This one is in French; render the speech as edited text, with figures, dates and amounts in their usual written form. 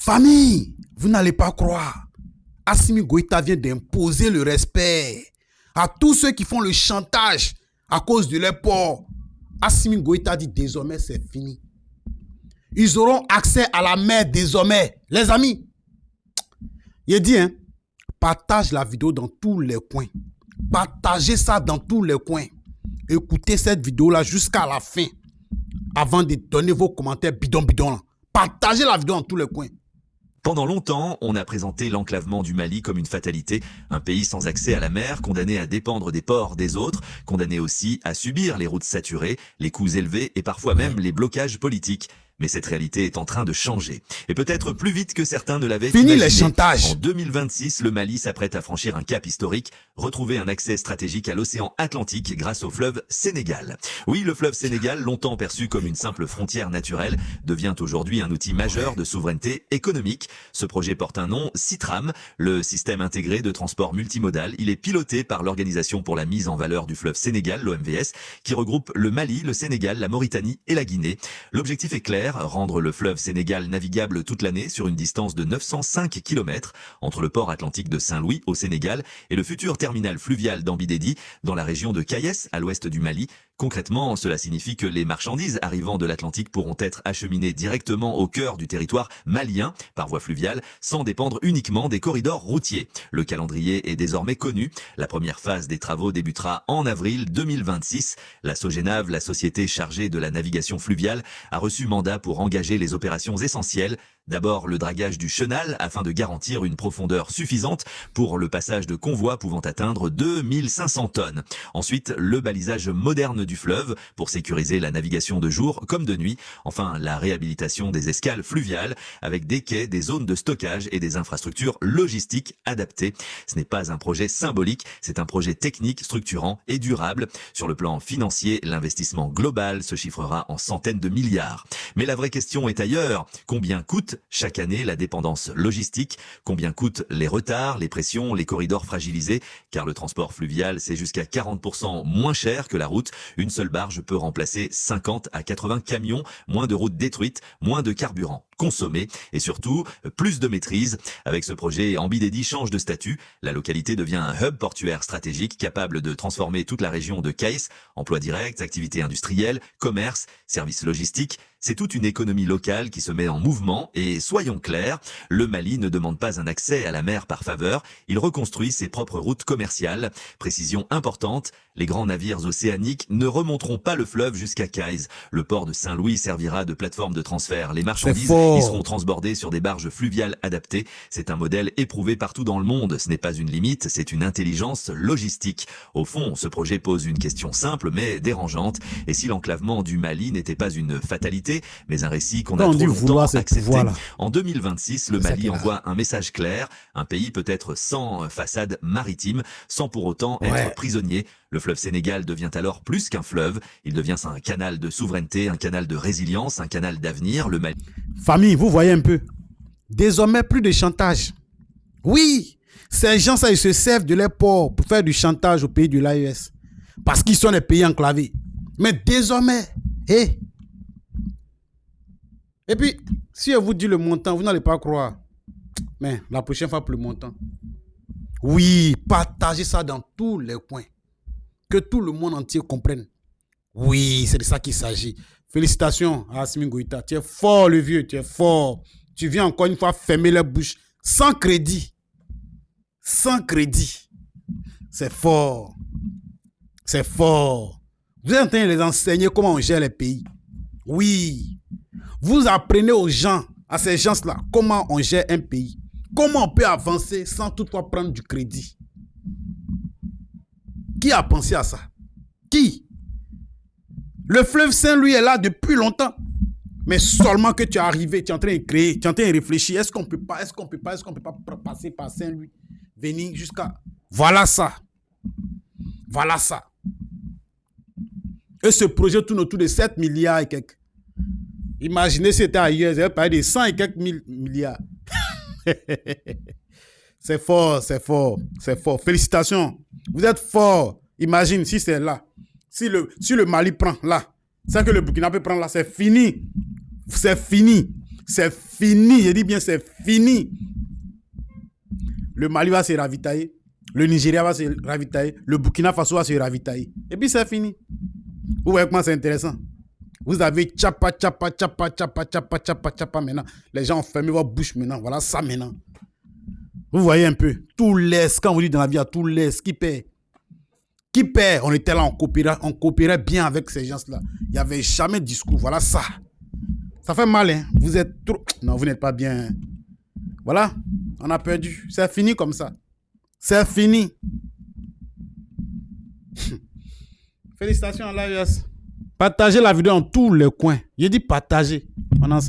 Famille, vous n'allez pas croire. Assimi Goïta vient d'imposer le respect à tous ceux qui font le chantage à cause de leur port. Assimi Goïta dit désormais c'est fini. Ils auront accès à la mer désormais. Les amis, il dit, partage la vidéo dans tous les coins. Partagez ça dans tous les coins. Écoutez cette vidéo-là jusqu'à la fin. Avant de donner vos commentaires bidon là. Partagez la vidéo dans tous les coins. Pendant longtemps, on a présenté l'enclavement du Mali comme une fatalité, un pays sans accès à la mer, condamné à dépendre des ports des autres, condamné aussi à subir les routes saturées, les coûts élevés et parfois même les blocages politiques. Mais cette réalité est en train de changer. Et peut-être plus vite que certains ne l'avaient imaginé. Fini les chantages. En 2026, le Mali s'apprête à franchir un cap historique, retrouver un accès stratégique à l'océan Atlantique grâce au fleuve Sénégal. Oui, le fleuve Sénégal, longtemps perçu comme une simple frontière naturelle, devient aujourd'hui un outil majeur de souveraineté économique. Ce projet porte un nom, Citram, le système intégré de transport multimodal. Il est piloté par l'Organisation pour la mise en valeur du fleuve Sénégal, l'OMVS, qui regroupe le Mali, le Sénégal, la Mauritanie et la Guinée. L'objectif est clair, rendre le fleuve Sénégal navigable toute l'année sur une distance de 905 km entre le port atlantique de Saint-Louis au Sénégal et le futur terminal fluvial d'Ambidédi dans la région de Kayes à l'ouest du Mali. Concrètement, cela signifie que les marchandises arrivant de l'Atlantique pourront être acheminées directement au cœur du territoire malien par voie fluviale sans dépendre uniquement des corridors routiers. Le calendrier est désormais connu. La première phase des travaux débutera en avril 2026. La Sogenav, la société chargée de la navigation fluviale, a reçu mandat pour engager les opérations essentielles. D'abord, le dragage du chenal afin de garantir une profondeur suffisante pour le passage de convois pouvant atteindre 2500 tonnes. Ensuite, le balisage moderne du fleuve pour sécuriser la navigation de jour comme de nuit. Enfin, la réhabilitation des escales fluviales avec des quais, des zones de stockage et des infrastructures logistiques adaptées. Ce n'est pas un projet symbolique, c'est un projet technique, structurant et durable. Sur le plan financier, l'investissement global se chiffrera en centaines de milliards. Mais la vraie question est ailleurs. Combien coûte chaque année la dépendance logistique? Combien coûtent les retards, les pressions, les corridors fragilisés? Car le transport fluvial, c'est jusqu'à 40% moins cher que la route. Une seule barge peut remplacer 50 à 80 camions, moins de routes détruites, moins de carburant consommé et surtout plus de maîtrise. Avec ce projet, Ambidédi change de statut. La localité devient un hub portuaire stratégique capable de transformer toute la région de Kayes. Emplois directs, activités industrielles, commerce, services logistiques. C'est toute une économie locale qui se met en mouvement et soyons clairs, le Mali ne demande pas un accès à la mer par faveur, il reconstruit ses propres routes commerciales. Précision importante, les grands navires océaniques ne remonteront pas le fleuve jusqu'à Kayes. Le port de Saint-Louis servira de plateforme de transfert. Les marchandises y seront transbordées sur des barges fluviales adaptées. C'est un modèle éprouvé partout dans le monde. Ce n'est pas une limite, c'est une intelligence logistique. Au fond, ce projet pose une question simple mais dérangeante. Et si l'enclavement du Mali n'était pas une fatalité, mais un récit qu'on a trop longtemps accepté. En 2026, le Mali envoie un message clair. Un pays peut être sans façade maritime, sans pour autant être prisonnier. Le fleuve Sénégal devient alors plus qu'un fleuve. Il devient un canal de souveraineté, un canal de résilience, un canal d'avenir. Le Mali... Famille, vous voyez un peu. Désormais, plus de chantage. Oui, ces gens, ça, ils se servent de leurs ports pour faire du chantage au pays de l'AES. Parce qu'ils sont des pays enclavés. Mais désormais, et puis, si je vous dis le montant, vous n'allez pas croire. Mais la prochaine fois pour le montant. Oui, partagez ça dans tous les coins. Que tout le monde entier comprenne. Oui, c'est de ça qu'il s'agit. Félicitations à Assimi Goïta. Tu es fort, le vieux, tu es fort. Tu viens encore une fois fermer la bouche. Sans crédit. Sans crédit. C'est fort. C'est fort. Vous êtes en train de les enseigner comment on gère les pays. Oui. Vous apprenez aux gens, à ces gens-là, comment on gère un pays. Comment on peut avancer sans toutefois prendre du crédit. Qui a pensé à ça? Qui? Le fleuve Saint-Louis est là depuis longtemps. Mais seulement que tu es arrivé, tu es en train de créer, tu es en train de réfléchir. Est-ce qu'on peut pas passer par Saint-Louis, venir jusqu'à... Voilà ça. Voilà ça. Et ce projet tourne autour de 7 milliards et quelques. Imaginez si c'était ailleurs, j'avais parlé de 100 et quelques milliards. C'est fort, c'est fort, c'est fort. Félicitations. Vous êtes fort. Imagine si c'est là. Si le Mali prend là, c'est que le Burkina peut prendre là, c'est fini. C'est fini. C'est fini. Je dis bien, c'est fini. Le Mali va se ravitailler. Le Nigeria va se ravitailler. Le Burkina Faso va se ravitailler. Et puis, c'est fini. Vous voyez comment c'est intéressant? Vous avez tchapa maintenant. Les gens ont fermé votre bouche maintenant. Voilà ça maintenant. Vous voyez un peu. Tout laisse. Quand vous dites dans la vie, tout laisse. Qui paie? Qui paie? On était là, on coopérait bien avec ces gens-là. Il n'y avait jamais de discours. Voilà ça. Ça fait mal, hein. Vous êtes trop... Non, vous n'êtes pas bien. Voilà. On a perdu. C'est fini comme ça. C'est fini. Félicitations à l'AES. Partagez la vidéo dans tous les coins. J'ai dit partager. On est ensemble.